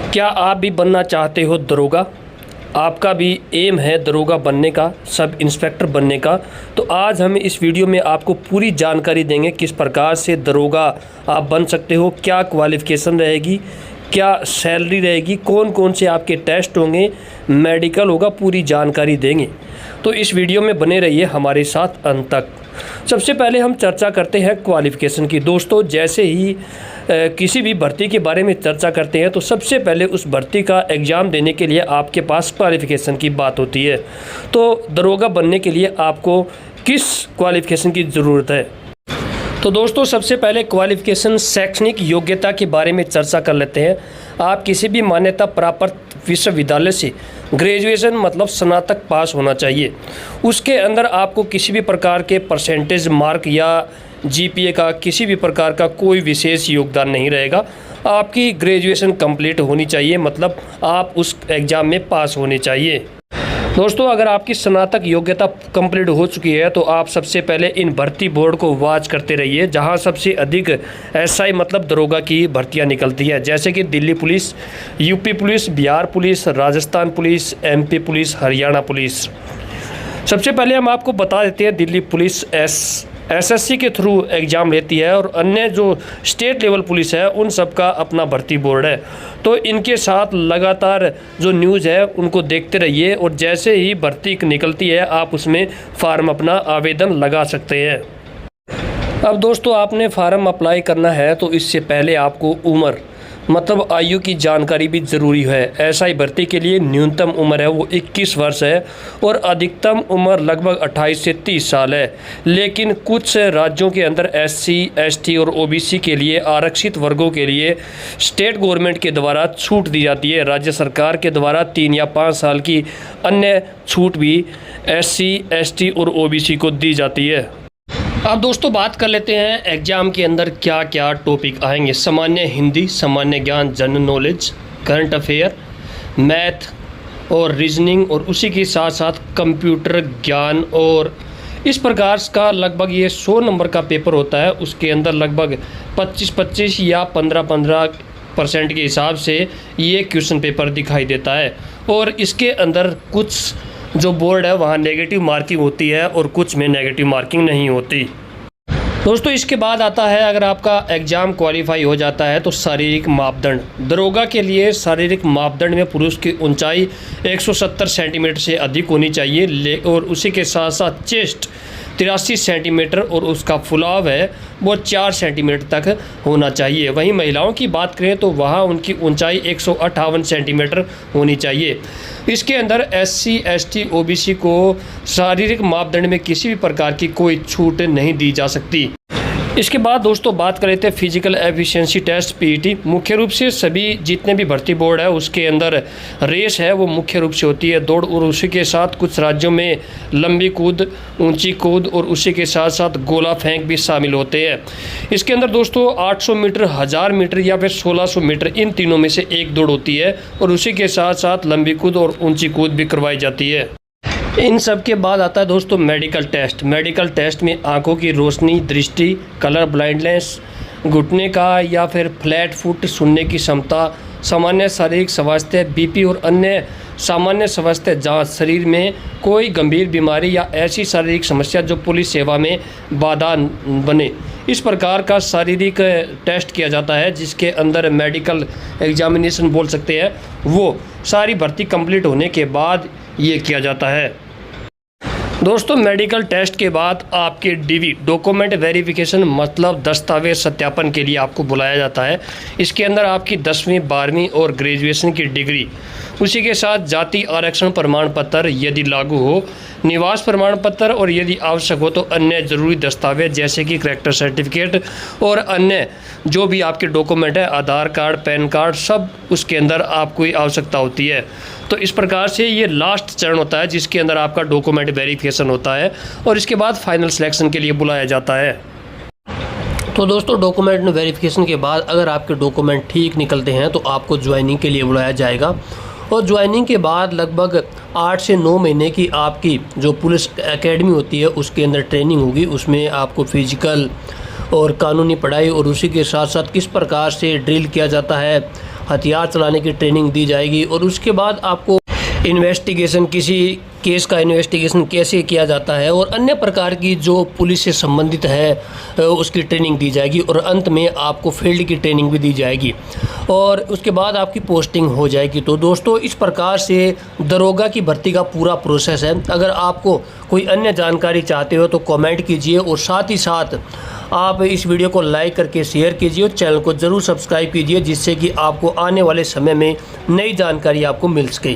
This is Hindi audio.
क्या आप भी बनना चाहते हो दरोगा? आपका भी एम है दरोगा बनने का, सब इंस्पेक्टर बनने का? तो आज हम इस वीडियो में आपको पूरी जानकारी देंगे किस प्रकार से दरोगा आप बन सकते हो, क्या क्वालिफ़िकेशन रहेगी, क्या सैलरी रहेगी, कौन कौन से आपके टेस्ट होंगे, मेडिकल होगा, पूरी जानकारी देंगे। तो इस वीडियो में बने रहिए हमारे साथ अंत तक। सबसे पहले हम चर्चा करते हैं क्वालिफ़िकेशन की। दोस्तों, जैसे ही किसी भी भर्ती के बारे में चर्चा करते हैं तो सबसे पहले उस भर्ती का एग्ज़ाम देने के लिए आपके पास क्वालिफ़िकेशन की बात होती है। तो दरोगा बनने के लिए आपको किस क्वालिफ़िकेशन की ज़रूरत है? तो दोस्तों, सबसे पहले क्वालिफ़िकेशन शैक्षणिक योग्यता के बारे में चर्चा कर लेते हैं। आप किसी भी मान्यता प्राप्त विश्वविद्यालय से ग्रेजुएशन मतलब स्नातक पास होना चाहिए। उसके अंदर आपको किसी भी प्रकार के परसेंटेज मार्क या जीपीए का किसी भी प्रकार का कोई विशेष योगदान नहीं रहेगा। आपकी ग्रेजुएशन कंप्लीट होनी चाहिए, मतलब आप उस एग्ज़ाम में पास होने चाहिए। दोस्तों, अगर आपकी स्नातक योग्यता कंप्लीट हो चुकी है तो आप सबसे पहले इन भर्ती बोर्ड को वॉच करते रहिए, जहां सबसे अधिक एसआई मतलब दरोगा की भर्तियां निकलती है, जैसे कि Delhi police, UP police, Bihar police, Rajasthan police, MP police, Haryana police. सबसे पहले हम आपको बता देते हैं, दिल्ली पुलिस एसएससी के थ्रू एग्ज़ाम लेती है और अन्य जो स्टेट लेवल पुलिस है उन सब का अपना भर्ती बोर्ड है। तो इनके साथ लगातार जो न्यूज़ है उनको देखते रहिए और जैसे ही भर्ती निकलती है आप उसमें फार्म अपना आवेदन लगा सकते हैं। अब दोस्तों, आपने फार्म अप्लाई करना है तो इससे पहले आपको उम्र मतलब आयु की जानकारी भी ज़रूरी है। एसआई भर्ती के लिए न्यूनतम उम्र है वो 21 वर्ष है और अधिकतम उम्र लगभग 28 से 30 साल है। लेकिन कुछ राज्यों के अंदर एससी, एसटी और ओबीसी के लिए आरक्षित वर्गों के लिए स्टेट गवर्नमेंट के द्वारा छूट दी जाती है। राज्य सरकार के द्वारा 3 या 5 साल की अन्य छूट भी एससी, एसटी और ओबीसी को दी जाती है। अब दोस्तों, बात कर लेते हैं एग्ज़ाम के अंदर क्या क्या टॉपिक आएंगे। सामान्य हिंदी, सामान्य ज्ञान, general knowledge, current affair, math और रीजनिंग और उसी के साथ साथ कंप्यूटर ज्ञान। और इस प्रकार का लगभग ये 100 नंबर का पेपर होता है। उसके अंदर लगभग 25-25 या 15% के हिसाब से ये क्वेश्चन पेपर दिखाई देता है। और इसके अंदर कुछ जो बोर्ड है वहाँ नेगेटिव मार्किंग होती है और कुछ में नेगेटिव मार्किंग नहीं होती। दोस्तों, इसके बाद आता है, अगर आपका एग्ज़ाम क्वालिफाई हो जाता है तो शारीरिक मापदंड। दरोगा के लिए शारीरिक मापदंड में पुरुष की ऊंचाई 170 सेंटीमीटर से अधिक होनी चाहिए और उसी के साथ साथ चेस्ट 83 सेंटीमीटर और उसका फुलाव है वो 4 सेंटीमीटर तक होना चाहिए। वहीं महिलाओं की बात करें तो वहाँ उनकी ऊंचाई 158 सेंटीमीटर होनी चाहिए। इसके अंदर एससी, एसटी, ओबीसी को शारीरिक मापदंड में किसी भी प्रकार की कोई छूट नहीं दी जा सकती। इसके बाद दोस्तों बात कर लेते हैं फिजिकल एफिशिएंसी टेस्ट पीईटी। मुख्य रूप से सभी जितने भी भर्ती बोर्ड है उसके अंदर रेस है वो मुख्य रूप से होती है दौड़, और उसी के साथ कुछ राज्यों में लंबी कूद, ऊंची कूद और उसी के साथ साथ गोला फेंक भी शामिल होते हैं। इसके अंदर दोस्तों 800 मीटर, 1000 मीटर या फिर 1600 मीटर, इन तीनों में से एक दौड़ होती है और उसी के साथ साथ लंबी कूद और ऊँची कूद भी करवाई जाती है। इन सब के बाद आता है दोस्तों मेडिकल टेस्ट। मेडिकल टेस्ट में आंखों की रोशनी, दृष्टि, कलर ब्लाइंडनेस, घुटने का या फिर फ्लैट फुट, सुनने की क्षमता, सामान्य शारीरिक स्वास्थ्य, बीपी और अन्य सामान्य स्वास्थ्य जांच, शरीर में कोई गंभीर बीमारी या ऐसी शारीरिक समस्या जो पुलिस सेवा में बाधा बने, इस प्रकार का शारीरिक टेस्ट किया जाता है, जिसके अंदर मेडिकल एग्जामिनेशन बोल सकते हैं। वो सारी भर्ती कंप्लीट होने के बाद ये किया जाता है। दोस्तों, मेडिकल टेस्ट के बाद आपके डीवी डॉक्यूमेंट वेरिफिकेशन मतलब दस्तावेज सत्यापन के लिए आपको बुलाया जाता है। इसके अंदर आपकी 10वीं, 12वीं और ग्रेजुएशन की डिग्री, उसी के साथ जाति आरक्षण प्रमाण पत्र यदि लागू हो, निवास प्रमाण पत्र और यदि आवश्यक हो तो अन्य ज़रूरी दस्तावेज जैसे कि करैक्टर सर्टिफिकेट और अन्य जो भी आपके डॉक्यूमेंट है, आधार कार्ड, पैन कार्ड, सब उसके अंदर आपको आवश्यकता होती है। तो इस प्रकार से ये लास्ट चरण होता है जिसके अंदर आपका डॉक्यूमेंट वेरिफिकेशन होता है और इसके बाद फाइनल सिलेक्शन के लिए बुलाया जाता है। तो दोस्तों, डॉक्यूमेंट वेरिफिकेशन के बाद अगर आपके डॉक्यूमेंट ठीक निकलते हैं तो आपको ज्वाइनिंग के लिए बुलाया जाएगा और ज्वाइनिंग के बाद लगभग 8 से 9 महीने की आपकी जो पुलिस एकेडमी होती है उसके अंदर ट्रेनिंग होगी। उसमें आपको फिजिकल और कानूनी पढ़ाई और उसी के साथ साथ किस प्रकार से ड्रिल किया जाता है हथियार चलाने की ट्रेनिंग दी जाएगी और उसके बाद आपको इन्वेस्टिगेशन, किसी केस का इन्वेस्टिगेशन कैसे किया जाता है और अन्य प्रकार की जो पुलिस से संबंधित है उसकी ट्रेनिंग दी जाएगी और अंत में आपको फील्ड की ट्रेनिंग भी दी जाएगी और उसके बाद आपकी पोस्टिंग हो जाएगी। तो दोस्तों, इस प्रकार से दरोगा की भर्ती का पूरा प्रोसेस है। अगर आपको कोई अन्य जानकारी चाहते हो तो कमेंट कीजिए और साथ ही साथ आप इस वीडियो को लाइक करके शेयर कीजिए और चैनल को ज़रूर सब्सक्राइब कीजिए, जिससे कि आपको आने वाले समय में नई जानकारी आपको मिल सके।